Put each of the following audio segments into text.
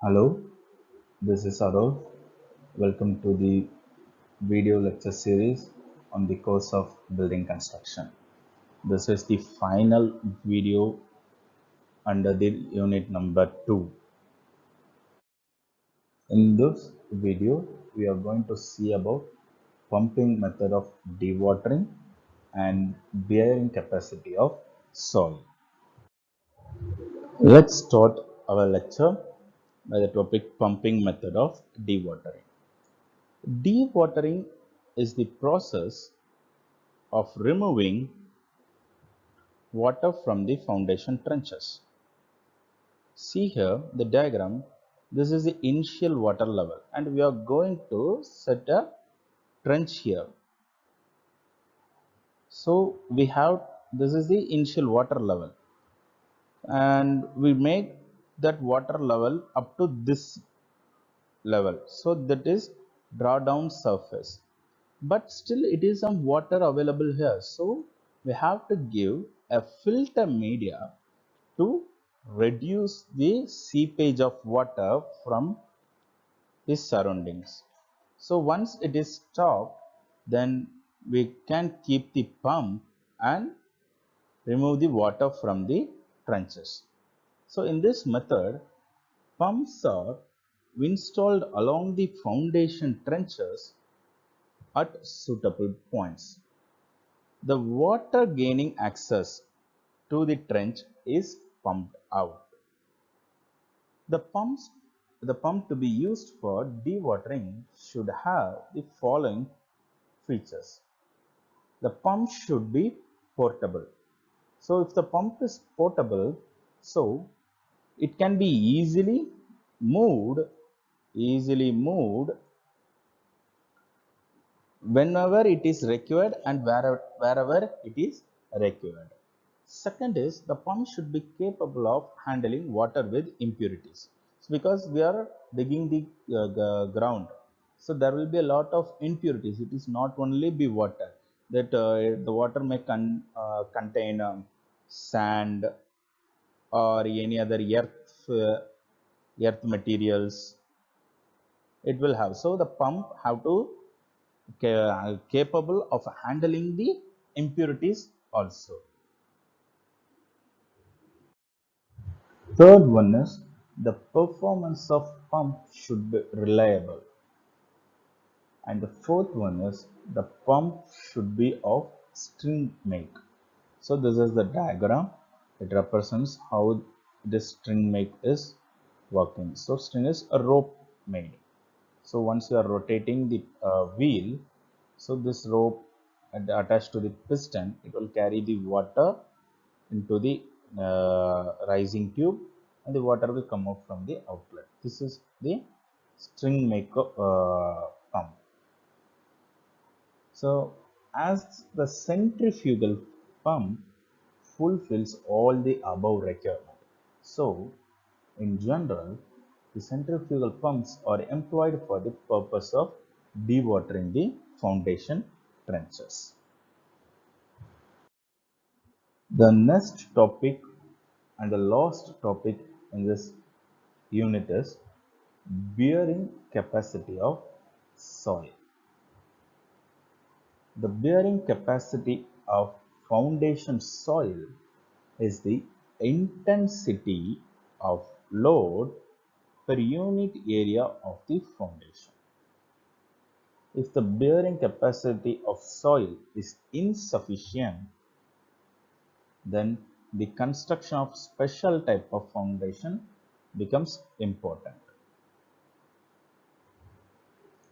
Hello, this is Adolf. Welcome to the video lecture series on the course of building construction. This is the final video under the unit number 2. In this video, we are going to see about pumping method of dewatering and bearing capacity of soil. Let's start our lecture by the topic pumping method of dewatering. Dewatering is the process of removing water from the foundation trenches. See here the diagram. This is the initial water level and we are going to set a trench here. So we have, this is the initial water level and we make that water level up to this level. So that is draw down surface. But still it is some water available here. So we have to give a filter media to reduce the seepage of water from the surroundings. So once it is stopped, then we can keep the pump and remove the water from the trenches. So in this method, pumps are installed along the foundation trenches at suitable points. The water gaining access to the trench is pumped out. The pump to be used for dewatering should have the following features. The pump should be portable. So if the pump is portable, so it can be easily moved whenever it is required and wherever it is required. Second is the pump should be capable of handling water with impurities. So because we are digging the ground, so there will be a lot of impurities. It is not only be water, that the water may contain sand or any other earth materials. It will have. So the pump have to capable of handling the impurities also. Third one is the performance of pump should be reliable. And the fourth one is the pump should be of string make. So this is the diagram. It represents how this string make is working. So string is a rope made. So once you are rotating the wheel, so this rope attached to the piston, it will carry the water into the rising tube and the water will come out from the outlet. This is the string maker pump. So as the centrifugal pump fulfills all the above requirement. So in general, the centrifugal pumps are employed for the purpose of dewatering the foundation trenches. The next topic and the last topic in this unit is bearing capacity of soil. The bearing capacity of foundation soil is the intensity of load per unit area of the foundation. If the bearing capacity of soil is insufficient, then the construction of special type of foundation becomes important.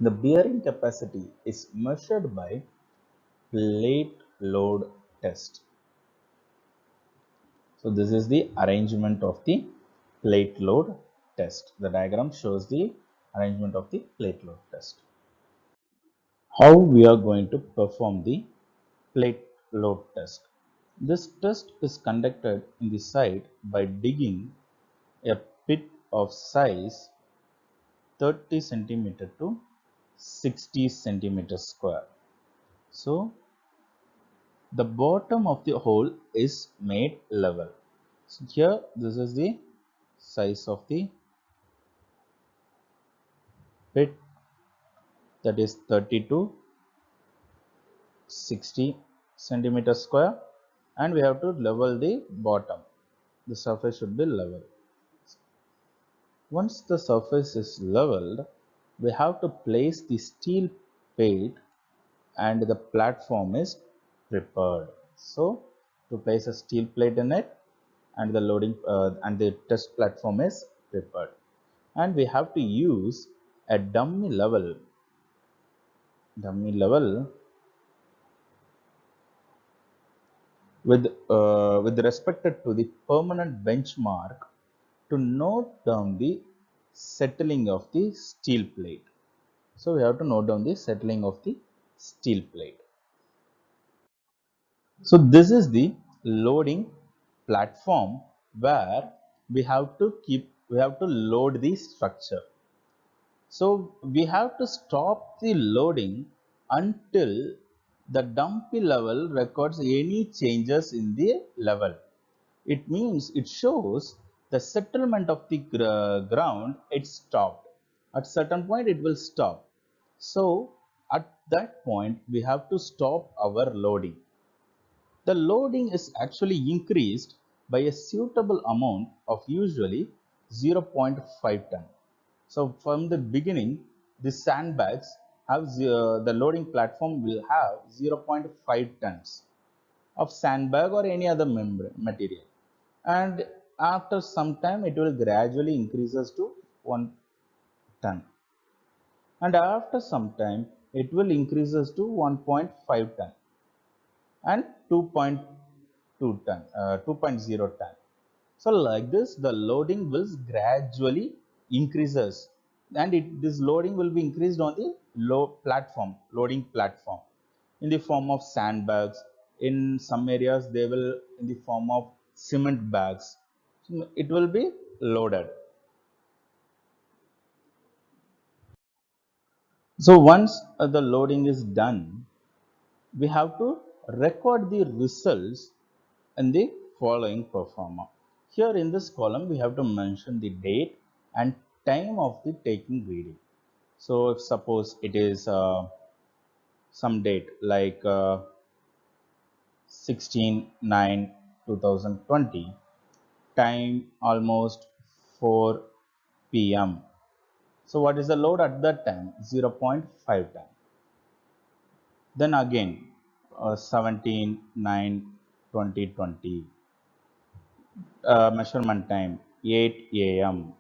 The bearing capacity is measured by plate load test. So this is the arrangement of the plate load test. The diagram shows the arrangement of the plate load test. How we are going to perform the plate load test. This test is conducted in the site by digging a pit of size 30 centimeter to 60 centimeter square. So the bottom of the hole is made level. So here this is the size of the pit, that is 30 to 60 centimeters square, and we have to level the bottom. The surface should be level. Once the surface is leveled, we have to place the steel plate and the platform is prepared. So to place a steel plate in it and the loading and the test platform is prepared, and we have to use a dummy level with respect to the permanent benchmark to note down the settling of the steel plate. So we have to note down the settling of the steel plate. So this is the loading platform where we have to load the structure. So we have to stop the loading until the dumpy level records any changes in the level. It means it shows the settlement of the ground, it stopped. At certain point it will stop. So at that point we have to stop our loading. The loading is actually increased by a suitable amount of usually 0.5 ton. So from the beginning, the sandbags have the loading platform will have 0.5 tons of sandbag or any other material, and after some time it will gradually increases to 1 ton, and after some time it will increases to 1.5 ton and 2.2 ton 2.0 ton. So like this the loading will gradually increases, and this loading will be increased on the loading platform in the form of sandbags. In some areas they will in the form of cement bags. So it will be loaded. So once the loading is done, we have to record the results in the following performer. Here in this column, we have to mention the date and time of the taking reading. So if suppose it is some date like 16/9/2020, time almost 4 p.m. So what is the load at that time? 0.5 ton. Then again 17/9/2020, measurement time 8 a.m.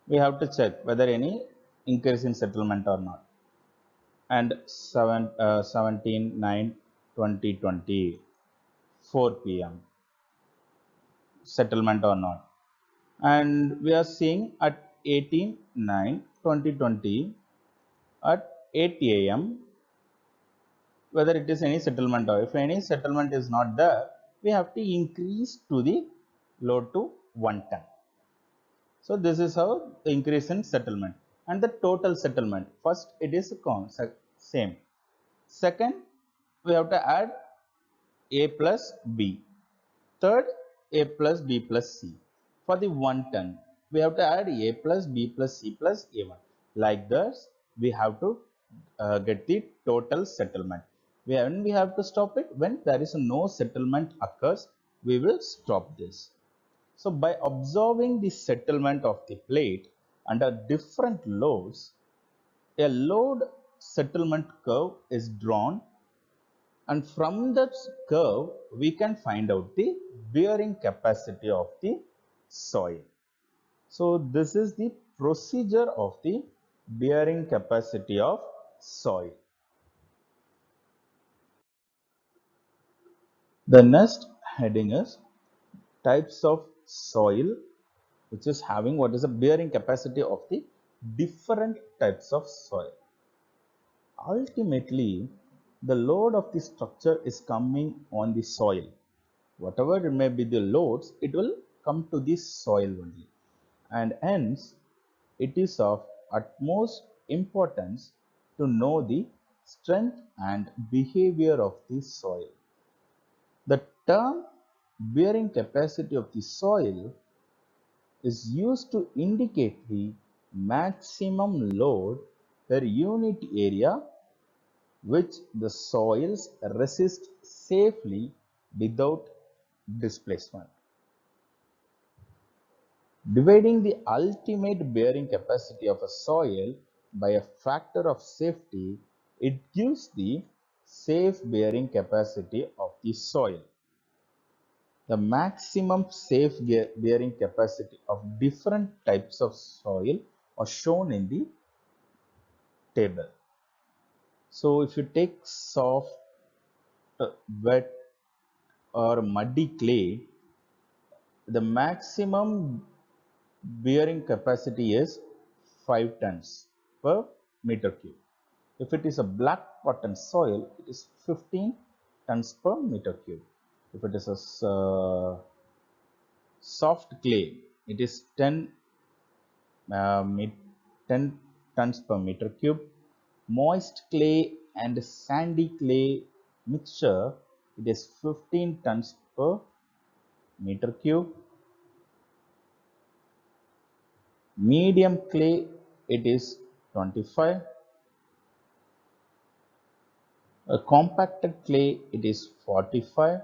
We have to check whether any increase in settlement or not. And 17/9/2020, 4 p.m. settlement or not. And we are seeing at 18/9/2020 at 8 a.m. whether it is any settlement, or if any settlement is not there, we have to increase to the load to 1 ton. So this is how the increase in settlement. And the total settlement, first it is same. Second, we have to add a plus b. Third, a plus b plus c. For the 1 ton, we have to add a plus b plus c plus a1. Like this we have to get the total settlement. When we have to stop it, when there is no settlement occurs, we will stop this. So by observing the settlement of the plate under different loads, a load settlement curve is drawn, and from that curve we can find out the bearing capacity of the soil. So this is the procedure of the bearing capacity of soil. The next heading is types of soil, which is having what is the bearing capacity of the different types of soil. Ultimately, the load of the structure is coming on the soil. Whatever may be the loads, it will come to the soil only, and hence it is of utmost importance to know the strength and behavior of the soil. The term bearing capacity of the soil is used to indicate the maximum load per unit area which the soils resist safely without displacement. Dividing the ultimate bearing capacity of a soil by a factor of safety, it gives the safe bearing capacity of the soil. The maximum safe bearing capacity of different types of soil are shown in the table. So if you take soft, wet or muddy clay, the maximum bearing capacity is 5 tons per meter cube. If it is a black cotton soil, it is 15 tons per meter cube. If it is a soft clay, it is 10 tons per meter cube. Moist clay and sandy clay mixture, it is 15 tons per meter cube. Medium clay, it is 25. A compacted clay, it is 45.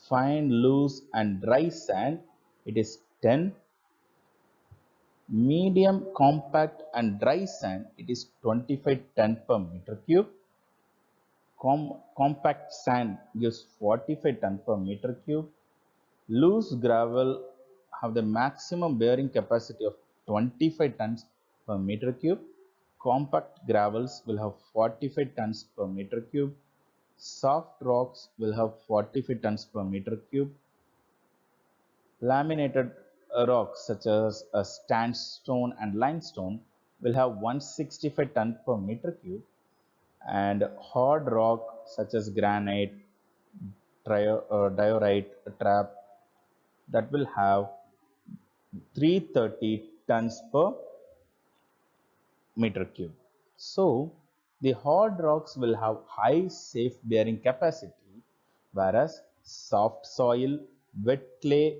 Fine, loose and dry sand, it is 10. Medium, compact and dry sand, it is 25 ton per meter cube. Compact sand gives 45 ton per meter cube. Loose gravel have the maximum bearing capacity of 25 tons per meter cube. Compact gravels will have 45 tons per meter cube. Soft rocks will have 45 tons per meter cube. Laminated rocks such as sandstone and limestone will have 165 ton per meter cube, and hard rock such as granite, diorite, trap, that will have 330 tons per meter cube. So the hard rocks will have high safe bearing capacity, whereas soft soil, wet clay,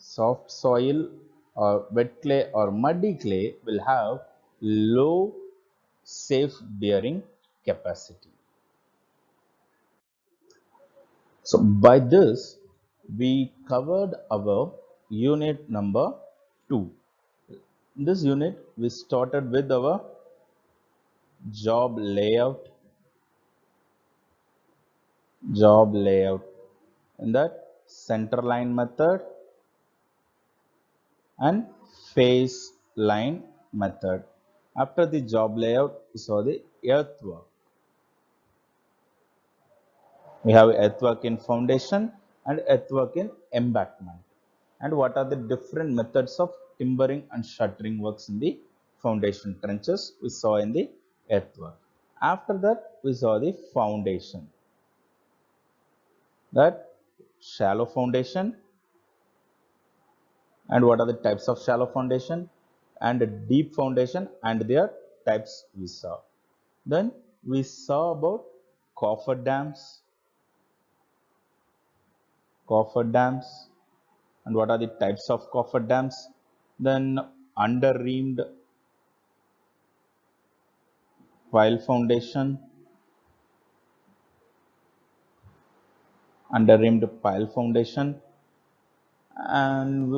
soft soil or wet clay or muddy clay will have low safe bearing capacity. So by this we covered our unit number 2. In this unit we started with our job layout, in that center line method and phase line method. After the job layout, we saw the earthwork. We have earthwork in foundation and earthwork in embankment. And what are the different methods of timbering and shuttering works in the foundation trenches we saw in the earthwork. After that, we saw the foundation. That shallow foundation, and what are the types of shallow foundation, and deep foundation and their types we saw. Then we saw about coffer dams, and what are the types of coffer dams. Then under reamed pile foundation, and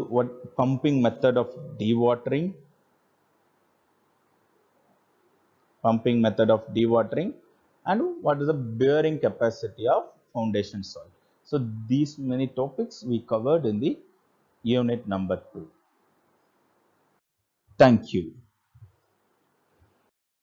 what pumping method of dewatering, and what is the bearing capacity of foundation soil. So these many topics we covered in the unit number 2. Thank you.